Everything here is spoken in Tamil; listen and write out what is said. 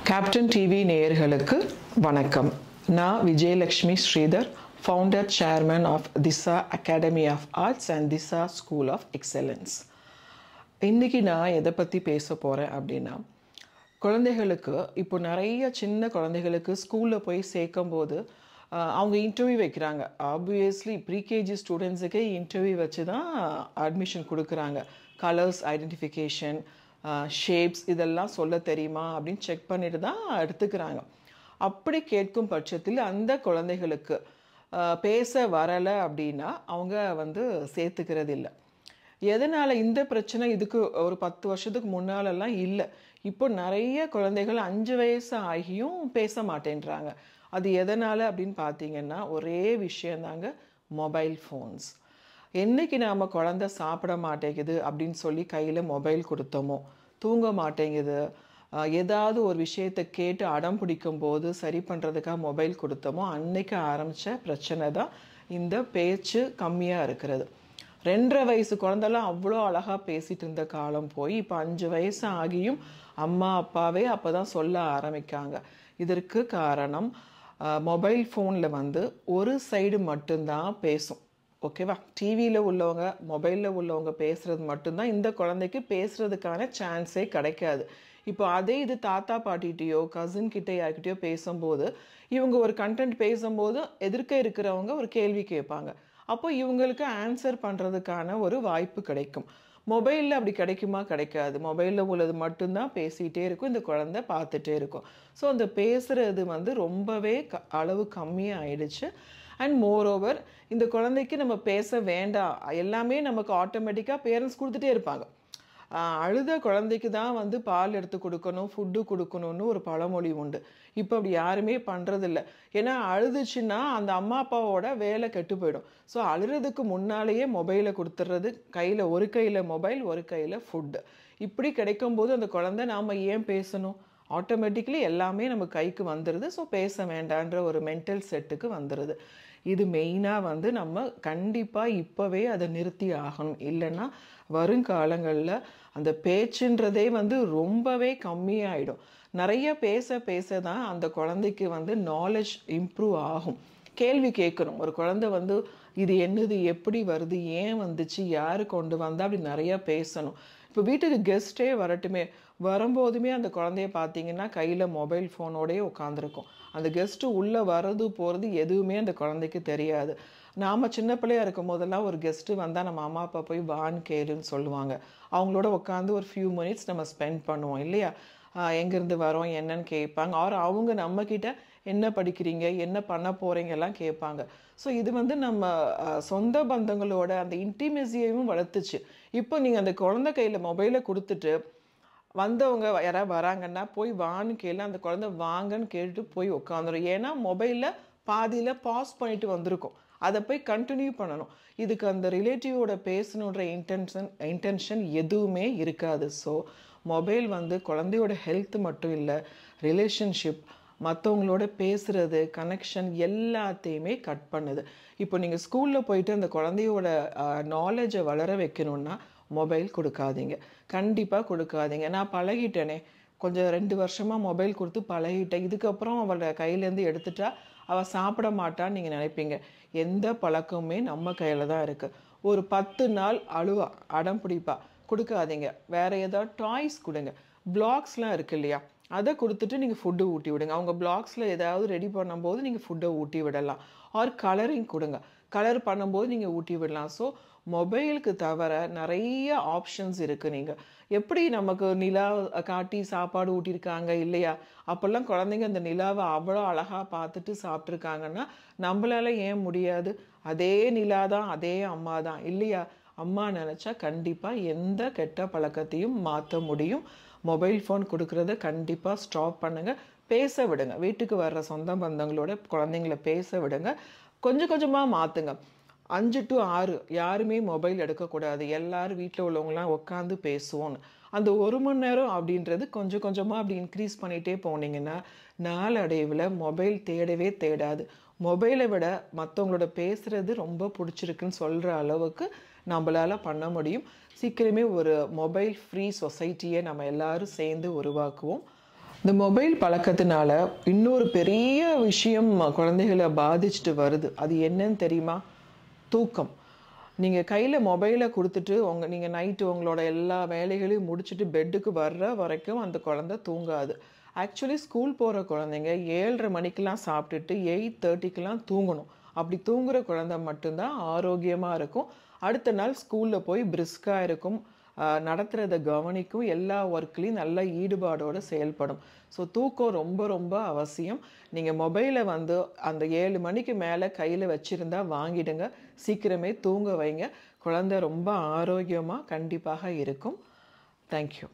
கேப்டன் டிவி நேயர்களுக்கு வணக்கம். நான் Vijayalakshmi Sridhar, founder chairman of Disha academy of arts and Disha school of excellence. இன்றைக்கி நான் எதை பற்றி பேச போகிறேன் அப்படின்னா, குழந்தைகளுக்கு இப்போ நிறைய சின்ன குழந்தைகளுக்கு ஸ்கூலில் போய் சேர்க்கும்போது அவங்க இன்டர்வியூ வைக்கிறாங்க. ஆப்வியஸ்லி ப்ரீகேஜி ஸ்டூடெண்ட்ஸுக்கே இன்டர்வியூ வச்சு தான் அட்மிஷன் கொடுக்குறாங்க. கலர்ஸ் ஐடென்டிஃபிகேஷன், ஷேப்ஸ் இதெல்லாம் சொல்ல தெரியுமா அப்படின்னு செக் பண்ணிட்டு தான் எடுத்துக்கிறாங்க. அப்படி கேட்கும் பட்சத்தில் அந்த குழந்தைகளுக்கு பேச வரலை அப்படின்னா அவங்க சேர்த்துக்கிறது இல்லை. எதனால் இந்த பிரச்சனை? இதுக்கு ஒரு 10 வருஷத்துக்கு முன்னாலெல்லாம் இல்லை. இப்போ நிறைய குழந்தைகள் 5 வயசு ஆகியும் பேச மாட்டேன்றாங்க. அது எதனால் அப்படின்னு பார்த்தீங்கன்னா, ஒரே விஷயந்தாங்க, மொபைல் ஃபோன்ஸ். என்றைக்கு நாம் குழந்தை சாப்பிட மாட்டேங்குது அப்படின்னு சொல்லி கையில் மொபைல் கொடுத்தோமோ, தூங்க மாட்டேங்குது, ஏதாவது ஒரு விஷயத்தை கேட்டு அடம் பிடிக்கும் போது சரி பண்ணுறதுக்காக மொபைல் கொடுத்தோமோ, அன்னைக்கு ஆரம்பித்த பிரச்சனை தான் இந்த பேச்சு கம்மியாக இருக்கிறது. 2.5 வயசு குழந்தைலாம் அவ்வளோ அழகாக பேசிகிட்டு இருந்த காலம் போய் இப்போ 5 வயசு ஆகியும் அம்மா அப்பாவே அப்போ தான் சொல்ல ஆரம்பிக்காங்க. இதற்கு காரணம் மொபைல் ஃபோனில் ஒரு சைடு மட்டும்தான் பேசும். ஓகேவா? டிவியில் உள்ளவங்க, மொபைலில் உள்ளவங்க பேசுகிறது மட்டும்தான் இந்த குழந்தைக்கு பேசுகிறதுக்கான சான்ஸே கிடைக்காது. இப்போ அதே இது தாத்தா பாட்டிகிட்டையோ கசின் கிட்டே யார்கிட்டையோ பேசும்போது, இவங்க ஒரு கண்டென்ட் பேசும்போது எதிர்க்க இருக்கிறவங்க ஒரு கேள்வி கேட்பாங்க. அப்போ இவங்களுக்கு ஆன்சர் பண்ணுறதுக்கான ஒரு வாய்ப்பு கிடைக்கும். மொபைலில் அப்படி கிடைக்குமா? கிடைக்காது. மொபைலில் உள்ளது மட்டும்தான் பேசிகிட்டே இருக்கும், இந்த குழந்தை பார்த்துட்டே இருக்கும். ஸோ அந்த பேசுகிறது ரொம்பவே அளவு கம்மியாக ஆயிடுச்சு. அண்ட் மோரோவர், இந்த குழந்தைக்கு நம்ம பேச வேண்டாம், எல்லாமே நமக்கு ஆட்டோமேட்டிக்காக பேரண்ட்ஸ் கொடுத்துட்டே இருப்பாங்க. அழுத குழந்தைக்கு தான் பால் எடுத்து கொடுக்கணும், ஃபுட்டு கொடுக்கணும்னு ஒரு பழமொழி உண்டு. இப்போ அப்படி யாருமே பண்ணுறதில்ல. ஏன்னா அழுதுச்சுன்னா அந்த அம்மா அப்பாவோட வேலை கெட்டு போயிடும். ஸோ அழுறதுக்கு முன்னாலேயே மொபைலை கொடுத்துட்றது, ஒரு கையில் மொபைல், ஒரு கையில் ஃபுட்டு. இப்படி கிடைக்கும்போது அந்த குழந்தை நாம் ஏன் பேசணும்? ஆட்டோமேட்டிக்லி எல்லாமே நம்ம கைக்கு வந்துடுது. ஸோ பேச வேண்டான்ற ஒரு மென்டல் செட்டுக்கு வந்துடுது. இது மெயினாக நம்ம கண்டிப்பாக இப்போவே அதை நிறுத்தி ஆகணும். இல்லைன்னா வருங்காலங்களில் அந்த பேச்சுன்றதே ரொம்பவே கம்மியாயிடும். நிறைய பேச பேச தான் அந்த குழந்தைக்கு நாலேஜ் இம்ப்ரூவ் ஆகும். கேள்வி கேட்கணும். ஒரு குழந்தை இது என்னது, எப்படி வருது, ஏன் வந்துச்சு, யார் கொண்டு வந்தா, அப்படி நிறையா பேசணும். இப்போ வீட்டுக்கு கெஸ்ட்டே வரட்டுமே, வரும்போதுமே அந்த குழந்தைய பார்த்தீங்கன்னா கையில் மொபைல் ஃபோனோடயே உட்காந்துருக்கும். அந்த கெஸ்ட்டு உள்ளே வர்றது போகிறது எதுவுமே அந்த குழந்தைக்கு தெரியாது. நாம் சின்ன பிள்ளையா இருக்கும் போதெல்லாம் ஒரு கெஸ்ட்டு வந்தால் நம்ம அம்மா அப்பா போய் வான்னு கேளுன்னு சொல்லுவாங்க. அவங்களோட உட்காந்து ஒரு ஃபியூ மினிட்ஸ் நம்ம ஸ்பெண்ட் பண்ணுவோம் இல்லையா? எங்கேருந்து வரோம் என்னன்னு கேட்பாங்க. அவங்க நம்மக்கிட்ட என்ன படிக்கிறீங்க, என்ன பண்ண போகிறீங்க எல்லாம் கேட்பாங்க. ஸோ இது நம்ம சொந்த பந்தங்களோட அந்த இன்டிமெசியையும் வளர்த்துச்சு. இப்போ நீங்கள் அந்த குழந்தை கையில் மொபைலை கொடுத்துட்டு வந்தவங்க யாராவது வராங்கன்னா போய் வான்னு கேளு, அந்த குழந்தை வாங்கன்னு கேட்டுட்டு போய் உட்காந்துரும். ஏன்னா மொபைலில் பாதியில் பாஸ் பண்ணிட்டு வந்திருக்கும், அதை போய் கண்டினியூ பண்ணணும். இதுக்கு அந்த ரிலேட்டிவோட பேசணுன்ற இன்டென்ஷன் எதுவுமே இருக்காது. ஸோ மொபைல் குழந்தையோட ஹெல்த் மட்டும் இல்லை, ரிலேஷன்ஷிப், மற்றவங்களோட பேசுகிறது, கனெக்ஷன் எல்லாத்தையுமே கட் பண்ணுது. இப்போ நீங்கள் ஸ்கூலில் போயிட்டு அந்த குழந்தையோட நாலேஜை வளர வைக்கணுன்னா மொபைல் கொடுக்காதீங்க, கண்டிப்பாக கொடுக்காதீங்க. நான் பழகிட்டேனே, கொஞ்சம் 2 வருஷமாக மொபைல் கொடுத்து பழகிட்டேன், இதுக்கப்புறம் அவளை கையிலேருந்து எடுத்துட்டா அவள் சாப்பிட மாட்டான்னு நீங்கள் நினைப்பீங்க. எந்த பழக்கமுமே நம்ம கையில் தான் இருக்குது. ஒரு 10 நாள் அழுவா, அடம் பிடிப்பா, கொடுக்காதீங்க. வேறு ஏதாவது டாய்ஸ் கொடுங்க. பிளாக்ஸ்லாம் இருக்குது இல்லையா, அதை கொடுத்துட்டு நீங்கள் ஃபுட்டு ஊட்டி விடுங்க. அவங்க பிளாக்ஸில் ஏதாவது ரெடி பண்ணும்போது நீங்கள் ஃபுட்டை ஊட்டி விடலாம். ஆர் கலரிங் கொடுங்க, கலர் பண்ணும்போது நீங்கள் ஊட்டி விடலாம். ஸோ மொபைலுக்கு தவிர நிறைய ஆப்ஷன்ஸ் இருக்குது. நீங்கள் எப்படி நமக்கு நிலா காட்டி சாப்பாடு ஊட்டியிருக்காங்க இல்லையா, அப்போல்லாம் குழந்தைங்க அந்த நிலாவை அவ்வளோ அழகாக பார்த்துட்டு சாப்பிட்ருக்காங்கன்னா நம்மளால ஏன் முடியாது? அதே நிலா தான், அதே அம்மா தான் இல்லையா? அம்மா நினச்சா கண்டிப்பாக எந்த கெட்ட பழக்கத்தையும் மாற்ற முடியும். மொபைல் ஃபோன் கொடுக்குறத கண்டிப்பாக ஸ்டாப் பண்ணுங்கள். பேச விடுங்க. வீட்டுக்கு வர்ற சொந்த பந்தங்களோட குழந்தைங்கள பேச விடுங்க. கொஞ்சம் கொஞ்சமாக மாற்றுங்க. 5 to 6 யாருமே மொபைல் எடுக்கக்கூடாது, எல்லோரும் வீட்டில் உள்ளவங்களாம் உட்காந்து பேசுவோன்னு. அந்த 1 மணி நேரம் அப்படின்றது கொஞ்சம் கொஞ்சமாக அப்படி இன்க்ரீஸ் பண்ணிகிட்டே போனீங்கன்னா நாளடைவில் மொபைல் தேடவே தேடாது. மொபைலை விட மற்றவங்களோட பேசுகிறது ரொம்ப பிடிச்சிருக்குன்னு சொல்கிற அளவுக்கு நம்மளால் பண்ண முடியும். சீக்கிரமே ஒரு மொபைல் ஃப்ரீ சொசைட்டியை நம்ம எல்லோரும் சேர்ந்து உருவாக்குவோம். இந்த மொபைல் பழக்கத்தினால இன்னொரு பெரிய விஷயம் குழந்தைகளை பாதிச்சுட்டு வருது. அது என்னன்னு தெரியுமா? தூக்கம். நீங்கள் கையில் மொபைலை கொடுத்துட்டு நீங்கள் நைட்டு உங்களோட எல்லா வேலைகளையும் முடிச்சுட்டு பெட்டுக்கு வர்ற வரைக்கும் அந்த குழந்தை தூங்காது. ஆக்சுவலி ஸ்கூல் போகிற குழந்தைங்க 7:30 மணிக்கெலாம் சாப்பிட்டுட்டு 8:30க்கெலாம் தூங்கணும். அப்படி தூங்குகிற குழந்தை மட்டும்தான் ஆரோக்கியமாக இருக்கும். அடுத்த நாள் ஸ்கூலில் போய் பிரிஸ்காக இருக்கும், நடத்துகிறத கவனிக்கும், எல்லா ஒர்க்லேயும் நல்ல ஈடுபாடோடு செயல்படும். ஸோ தூக்கம் ரொம்ப ரொம்ப அவசியம். நீங்கள் மொபைலை அந்த 7 மணிக்கு மேலே கையில் வச்சுருந்தா வாங்கிடுங்க. சீக்கிரமே தூங்க வைங்க. குழந்தை ரொம்ப ஆரோக்கியமாக கண்டிப்பாக இருக்கும். தேங்க்யூ.